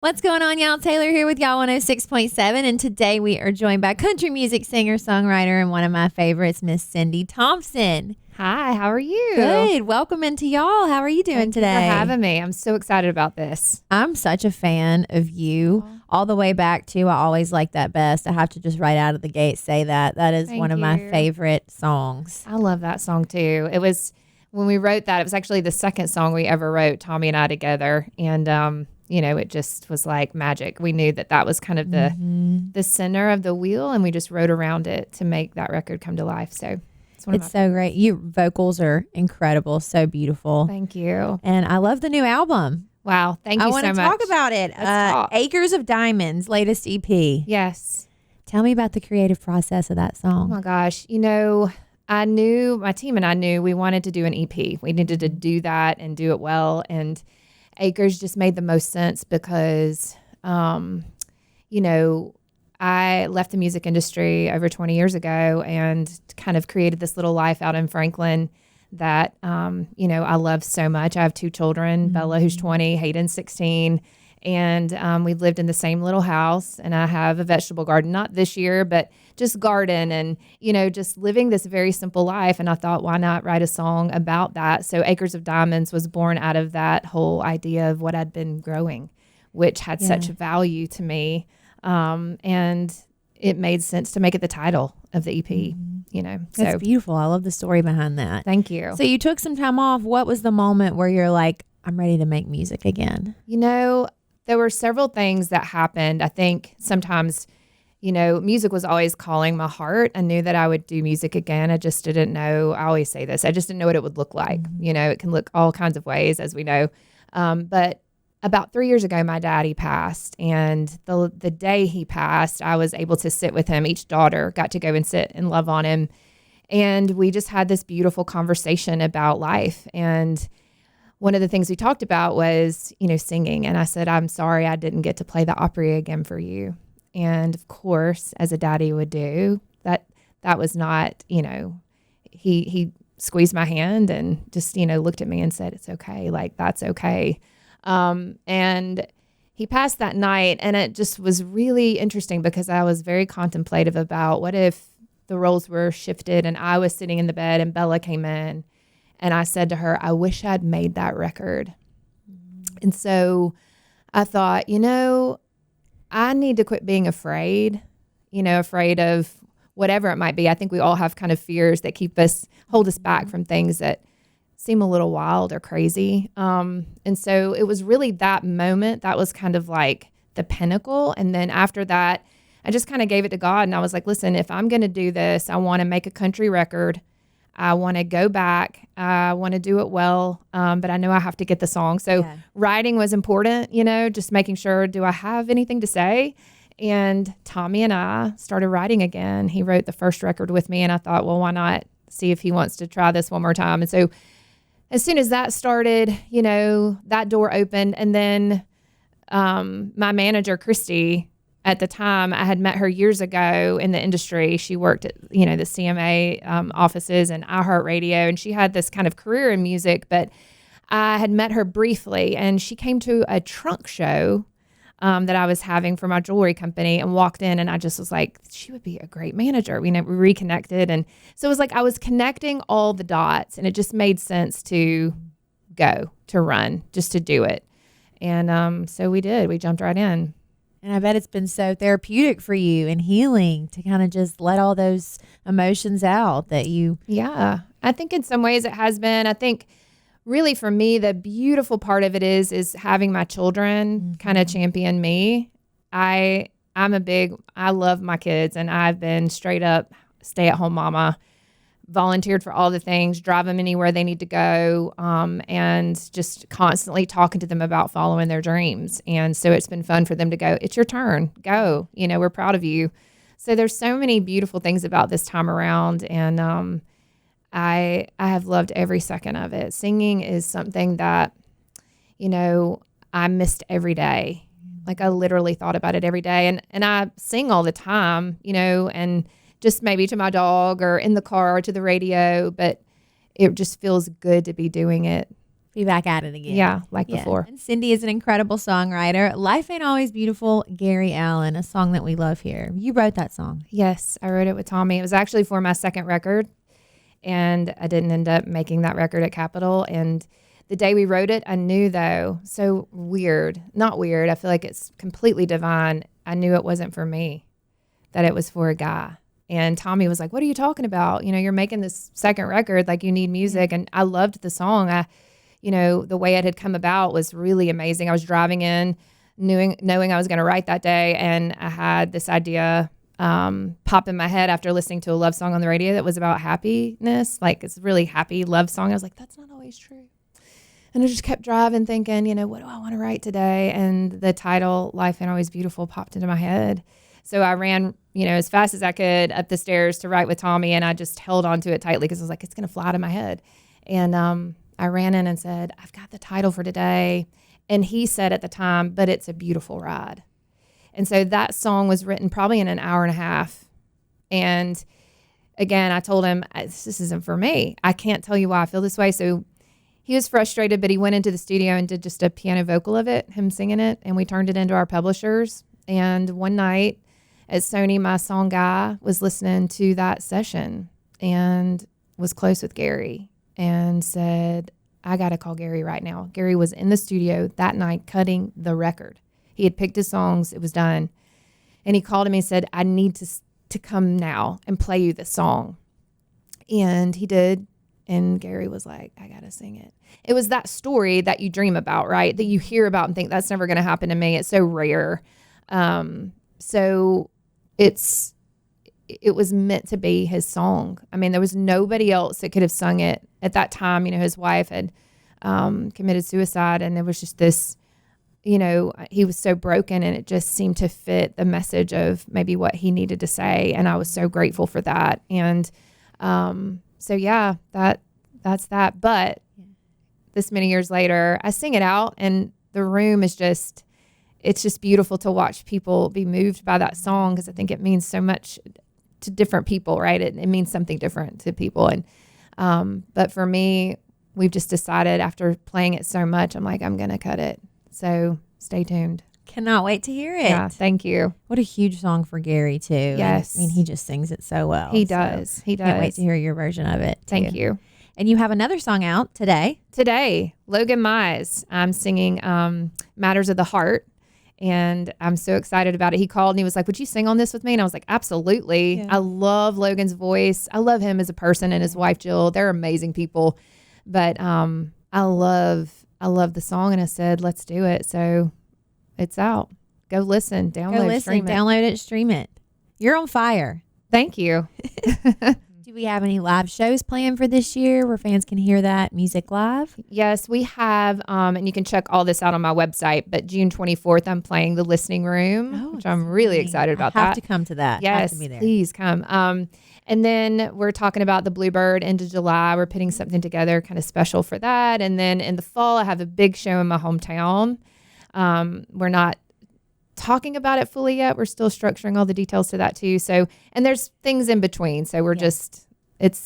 What's going on, y'all? Taylor here with y'all 106.7, and today we are joined by country music singer, songwriter, and one of my favorites, Miss Cyndi Thompson. Hi, how are you? Good. Welcome into y'all. How are you doing Thank today? You for having me. I'm so excited about this. I'm such a fan of you. All the way back to I Always Like That Best. I have to just right out of the gate say that. That is one of my favorite songs. I love that song too. It was, when we wrote that, it was actually the second song we ever wrote, Tommy and I together. And, it just was like magic. We knew that that was kind of the center of the wheel, and we just wrote around it to make that record come to life. So it's so great. Your vocals are incredible, so beautiful. Thank you. And I love the new album. Wow, thank you so much. I want to talk about it. Acres of Diamonds, latest EP. Yes. Tell me about the creative process of that song. Oh my gosh. I knew, my team and I knew we wanted to do an EP. We needed to do that and do it well. And Acres just made the most sense because, I left the music industry over 20 years ago and kind of created this little life out in Franklin that, I love so much. I have two children, Bella, who's 20, Hayden's 16. And we lived in the same little house, and I have a vegetable garden, not this year, but just garden and, just living this very simple life. And I thought, why not write a song about that? So Acres of Diamonds was born out of that whole idea of what I'd been growing, which had such value to me. And it made sense to make it the title of the EP, That's beautiful. I love the story behind that. Thank you. So you took some time off. What was the moment where you're like, I'm ready to make music again? There were several things that happened. I think sometimes, music was always calling my heart. I knew that I would do music again. I just didn't know. I always say this. I just didn't know what it would look like. It can look all kinds of ways, as we know. But about 3 years ago, my daddy passed. And the day he passed, I was able to sit with him. Each daughter got to go and sit and love on him. And we just had this beautiful conversation about life. And one of the things we talked about was, singing. And I said, I'm sorry I didn't get to play the Opry again for you. And of course, as a daddy would do, that was not, he squeezed my hand and just, looked at me and said, it's okay. Like, that's okay. And he passed that night, and it just was really interesting because I was very contemplative about what if the roles were shifted and I was sitting in the bed and Bella came in. And I said to her, I wish I'd made that record. And so I thought, I need to quit being afraid, afraid of whatever it might be. I think we all have kind of fears that hold us back from things that seem a little wild or crazy. And so it was really that moment that was kind of like the pinnacle. And then after that, I just kind of gave it to God. And I was like, listen, if I'm going to do this, I want to make a country record. I want to go back. I want to do it well, but I know I have to get the song. So writing was important, just making sure, do I have anything to say? And Tommy and I started writing again. He wrote the first record with me, and I thought, well, why not see if he wants to try this one more time? And so as soon as that started, that door opened. And then my manager, Christy, at the time, I had met her years ago in the industry. She worked at, the CMA offices and iHeartRadio, and she had this kind of career in music, but I had met her briefly, and she came to a trunk show that I was having for my jewelry company and walked in, and I just was like, she would be a great manager. We reconnected, and so it was like I was connecting all the dots, and it just made sense to run, just to do it. And so we did. We jumped right in. And I bet it's been so therapeutic for you and healing to kind of just let all those emotions out that you... Yeah, I think in some ways it has been. I think really for me, the beautiful part of it is having my children kind of champion me. I love my kids, and I've been straight up stay-at-home mama, volunteered for all the things, drive them anywhere they need to go, and just constantly talking to them about following their dreams. And so it's been fun for them to go, it's your turn, go, we're proud of you. So there's so many beautiful things about this time around. And I have loved every second of it. Singing is something that, I missed every day. Like I literally thought about it every day. And I sing all the time, and just maybe to my dog or in the car or to the radio, but it just feels good to be doing it be back at it again. Yeah, like before. And Cyndi is an incredible songwriter. Life Ain't Always Beautiful, Gary Allan, a song that we love here. You wrote that song. Yes, I wrote it with Tommy. It was actually for my second record, and I didn't end up making that record at Capitol. And the day we wrote it, I knew, though, so weird, not weird, I feel like it's completely divine. I knew it wasn't for me, that it was for a guy. And Tommy was like, what are you talking about? You know, you're making this second record, like you need music. And I loved the song. The way it had come about was really amazing. I was driving in, knowing I was going to write that day. And I had this idea pop in my head after listening to a love song on the radio that was about happiness. Like, it's a really happy love song. I was like, that's not always true. And I just kept driving thinking, what do I want to write today? And the title, Life Ain't Always Beautiful, popped into my head. So I ran, as fast as I could up the stairs to write with Tommy, and I just held on to it tightly because I was like, it's going to fly out of my head. And I ran in and said, I've got the title for today. And he said at the time, but it's a beautiful ride. And so that song was written probably in an hour and a half. And again, I told him, this isn't for me. I can't tell you why I feel this way. So he was frustrated, but he went into the studio and did just a piano vocal of it, him singing it. And we turned it into our publishers. And one night at Sony, my song guy was listening to that session and was close with Gary and said, I got to call Gary right now. Gary was in the studio that night cutting the record. He had picked his songs. It was done. And he called him and said, I need to come now and play you the song. And he did. And Gary was like, I got to sing it. It was that story that you dream about, right? That you hear about and think that's never going to happen to me. It's so rare. So it was meant to be his song. I mean, there was nobody else that could have sung it at that time. His wife had committed suicide, and there was just this, he was so broken, and it just seemed to fit the message of maybe what he needed to say. And I was so grateful for that. And so yeah, that's that. But this many years later, I sing it out, and the room is just, it's just beautiful to watch people be moved by that song, because I think it means so much to different people, right? It means something different to people. And but for me, we've just decided after playing it so much, I'm like, I'm going to cut it. So stay tuned. Cannot wait to hear it. Yeah, thank you. What a huge song for Gary, too. Yes. And, he just sings it so well. He does. He does. Can't wait to hear your version of it, too. Thank you. And you have another song out today. Today, Logan Mize. I'm singing Matters of the Heart. And I'm so excited about it. He called and he was like, would you sing on this with me? And I was like, absolutely. Yeah. I love Logan's voice. I love him as a person, and his wife, Jill. They're amazing people. But I love the song. And I said, let's do it. So it's out. Go listen, download, stream it. You're on fire. Thank you. Do we have any live shows planned for this year where fans can hear that music live? Yes, we have, and you can check all this out on my website, but June 24th, I'm playing the Listening Room, which I'm really excited about. I have to come to that. Yes, I have to be there. Please come. And then we're talking about the Bluebird into July. We're putting something together kind of special for that. And then in the fall, I have a big show in my hometown. We're not talking about it fully yet. We're still structuring all the details to that too. So, and there's things in between. So we're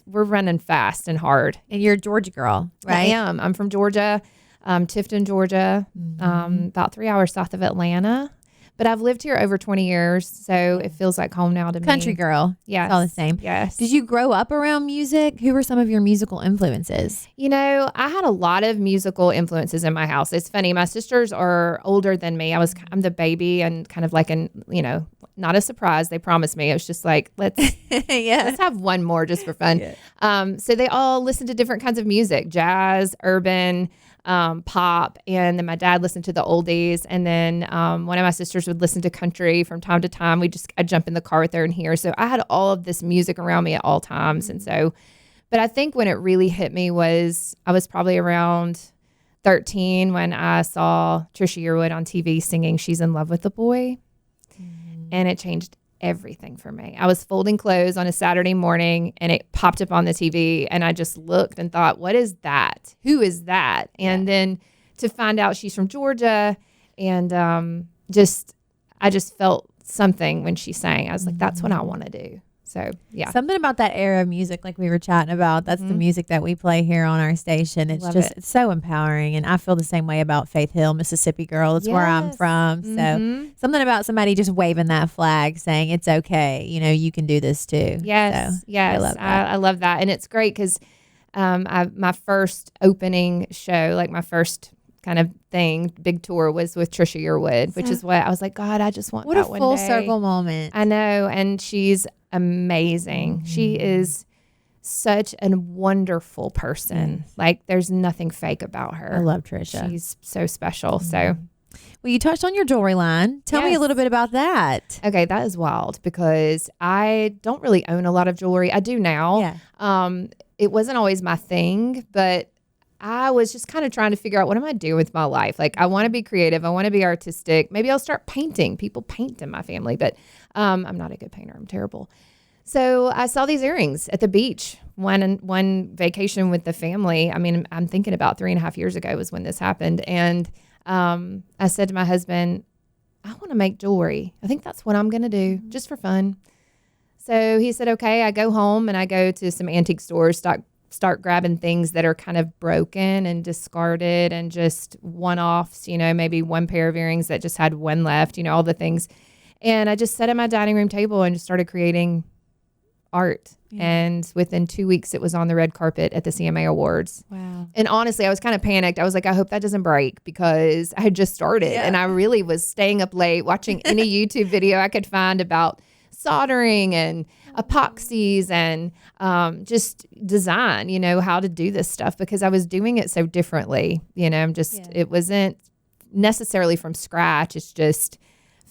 we're running fast and hard. And you're a Georgia girl, right? I am. I'm from Georgia, Tifton, Georgia, about 3 hours south of Atlanta. But I've lived here over 20 years, so it feels like home now to me. Country girl. Yes. It's all the same. Yes. Did you grow up around music? Who were some of your musical influences? I had a lot of musical influences in my house. It's funny. My sisters are older than me. I'm the baby, and kind of like not a surprise. They promised me. It was just like, let's have one more just for fun. Yeah. So they all listened to different kinds of music, jazz, urban, pop, and then my dad listened to the oldies, and then one of my sisters would listen to country from time to time. I'd jump in the car with her and hear. So I had all of this music around me at all times. And so, but I think when it really hit me was I was probably around 13 when I saw Trisha Yearwood on TV singing She's in Love with the Boy. And it changed everything for me. I was folding clothes on a Saturday morning, and it popped up on the TV, and I just looked and thought, what is that? Who is that? And then to find out she's from Georgia, and I just felt something when she sang. I was like, that's what I want to do. So, yeah. Something about that era of music, like we were chatting about, that's the music that we play here on our station. It's it's so empowering. And I feel the same way about Faith Hill, Mississippi Girl. That's where I'm from. So something about somebody just waving that flag saying it's okay. You know, you can do this too. Yes. So, yes. I love that. And it's great because my first opening show, like my first kind of thing, big tour, was with Trisha Yearwood, which is what I was like, God, I just want that one day. What a full circle moment. I know. And she's amazing. She is such a wonderful person. Like, there's nothing fake about her. I love Trisha. She's so special. So, well, you touched on your jewelry line. Tell me a little bit about that. Okay, that is wild because I don't really own a lot of jewelry. I do now. Yeah. It wasn't always my thing, but I was just kind of trying to figure out, what am I doing with my life? Like, I want to be creative. I want to be artistic. Maybe I'll start painting. People paint in my family, but I'm not a good painter. I'm terrible. So I saw these earrings at the beach one vacation with the family. I mean, I'm thinking about 3.5 years ago was when this happened. And I said to my husband, I want to make jewelry. I think that's what I'm going to do just for fun. So he said, okay. I go home and I go to some antique stores, start grabbing things that are kind of broken and discarded and just one-offs, you know, maybe one pair of earrings that just had one left, you know, all the things. And I just sat at my dining room table and just started creating art. Yeah. And within 2 weeks, it was on the red carpet at the CMA Awards. Wow. And honestly, I was kind of panicked. I was like, I hope that doesn't break, because I had just started. And I really was staying up late watching any YouTube video I could find about soldering and epoxies and just design, you know, how to do this stuff, because I was doing it so differently. You know, it wasn't necessarily from scratch. It's just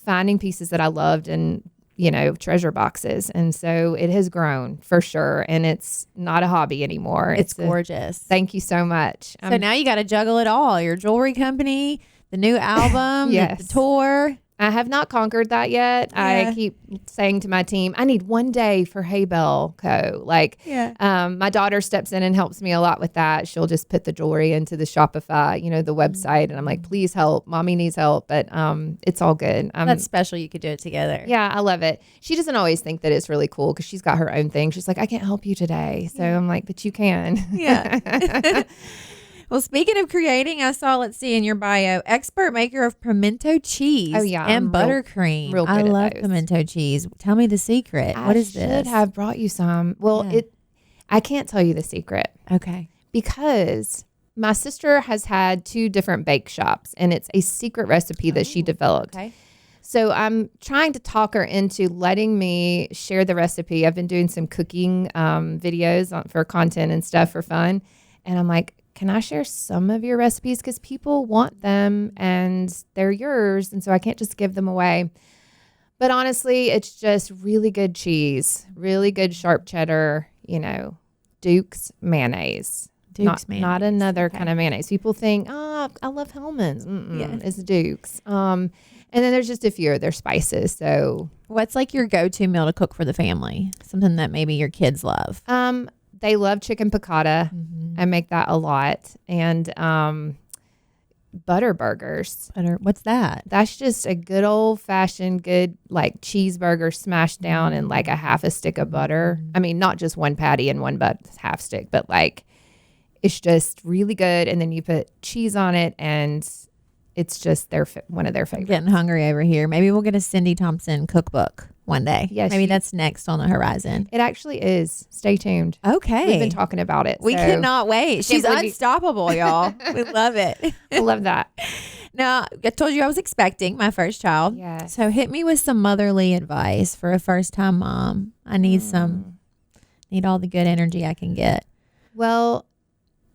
finding pieces that I loved and, you know, treasure boxes. And so it has grown for sure. And it's not a hobby anymore. It's gorgeous. Thank you so much. So now you got to juggle it all. Your jewelry company, the new album, the tour. I have not conquered that yet. Yeah. I keep saying to my team, I need one day for Haybelle Co. Like, my daughter steps in and helps me a lot with that. She'll just put the jewelry into the Shopify, you know, the website. And I'm like, please help. Mommy needs help. But it's all good. That's special. You could do it together. Yeah, I love it. She doesn't always think that it's really cool because she's got her own thing. She's like, I can't help you today. So I'm like, but you can. Yeah. Well, speaking of creating, I saw, let's see in your bio, expert maker of pimento cheese and buttercream. Real good I love those. Pimento cheese. Tell me the secret. What is this? I should have brought you some. Well, I can't tell you the secret. Okay. Because my sister has had 2 different bake shops, and it's a secret recipe that she developed. Okay. So I'm trying to talk her into letting me share the recipe. I've been doing some cooking videos for content and stuff for fun. And I'm like, can I share some of your recipes? Because people want them and they're yours. And so I can't just give them away. But honestly, it's just really good cheese, really good sharp cheddar, you know, Duke's mayonnaise. Mayonnaise. Not another kind of mayonnaise. People think, I love Hellman's. It's Duke's. And then there's just a few of their spices. So what's like your go-to meal to cook for the family? Something that maybe your kids love. They love chicken piccata. I make that a lot. And butter burgers. What's that? That's just a good old-fashioned good like cheeseburger smashed down in like a half a stick of butter. I mean, not just one patty and one half stick, but like it's just really good. And then you put cheese on it, and it's just one of their favorites. I'm getting hungry over here. Maybe we'll get a Cyndi Thompson cookbook one day. Yes, maybe that's next on the horizon. It actually is. Stay tuned. Okay. We've been talking about it. We cannot wait. She's unstoppable, y'all. We love it. I love that. Now, I told you I was expecting my first child. Yeah. So hit me with some motherly advice for a first-time mom. I need need all the good energy I can get. Well,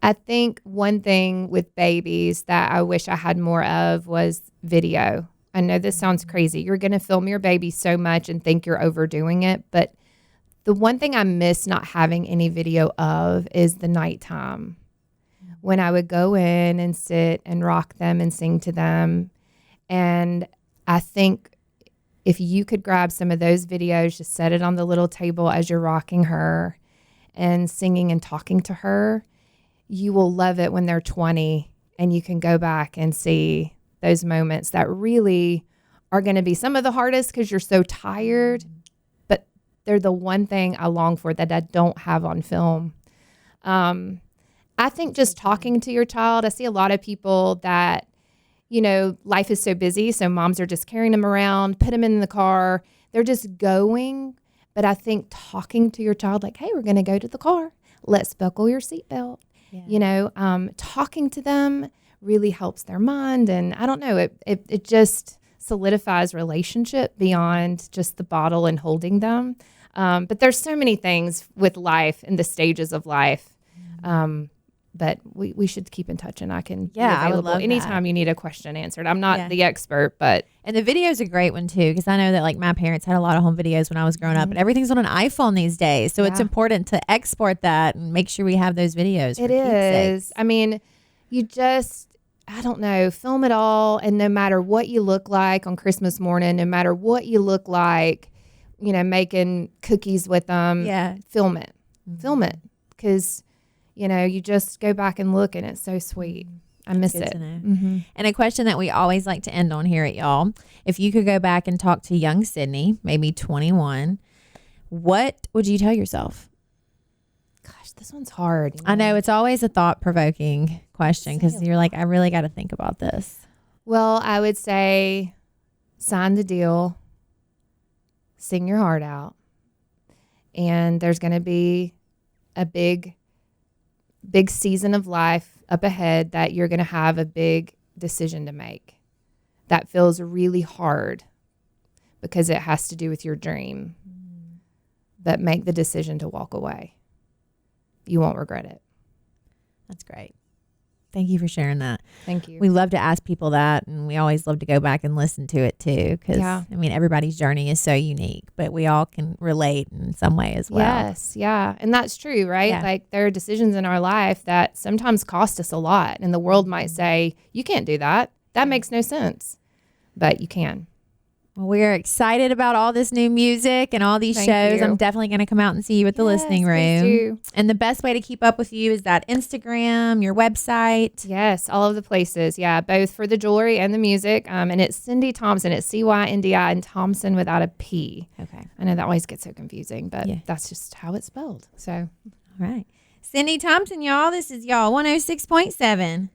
I think one thing with babies that I wish I had more of was video. I know this sounds crazy. You're going to film your baby so much and think you're overdoing it. But the one thing I miss not having any video of is the nighttime. When I would go in and sit and rock them and sing to them. And I think if you could grab some of those videos, just set it on the little table as you're rocking her and singing and talking to her, you will love it when they're 20 and you can go back and see those moments that really are going to be some of the hardest because you're so tired, but they're the one thing I long for that I don't have on film. I think just talking to your child, I see a lot of people that, you know, life is so busy. So moms are just carrying them around, put them in the car. They're just going. But I think talking to your child, like, hey, we're going to go to the car. Let's buckle your seatbelt. Yeah. You know, talking to them really helps their mind. And I don't know, it just solidifies relationship beyond just the bottle and holding them. But there's so many things with life and the stages of life. But we should keep in touch, and I can be available I would love anytime that. You need a question answered. I'm not the expert, but. And the video is a great one too, because I know that like my parents had a lot of home videos when I was growing up, but everything's on an iPhone these days. So it's important to export that and make sure we have those videos. It is. I mean, you just, I don't know, film it all. And no matter what you look like on Christmas morning, no matter what you look like, you know, making cookies with them, film it. Film it. Because, you know, you just go back and look, and it's so sweet. I miss it. And a question that we always like to end on here at Y'all. If you could go back and talk to young Cyndi, maybe 21, what would you tell yourself? Gosh, this one's hard. You know? I know it's always a thought-provoking question because you're like, I really got to think about this. Well, I would say sign the deal, sing your heart out, and there's going to be a big season of life up ahead that you're going to have a big decision to make that feels really hard because it has to do with your dream. But make the decision to walk away. You won't regret it. That's great. Thank you for sharing that. Thank you. We love to ask people that, and we always love to go back and listen to it too, because I mean, everybody's journey is so unique, but we all can relate in some way as well. Yes, yeah, and that's true, right? Yeah. Like there are decisions in our life that sometimes cost us a lot, and the world might say, you can't do that. That makes no sense, but you can. Well, we're excited about all this new music and all these shows. I'm definitely going to come out and see you at the listening room. And the best way to keep up with you is that Instagram, your website. Yes, all of the places. Yeah, both for the jewelry and the music. And it's Cyndi Thompson. It's Cyndi and Thompson without a P. Okay. I know that always gets so confusing, but that's just how it's spelled. So, all right. Cyndi Thompson, y'all. This is y'all 106.7.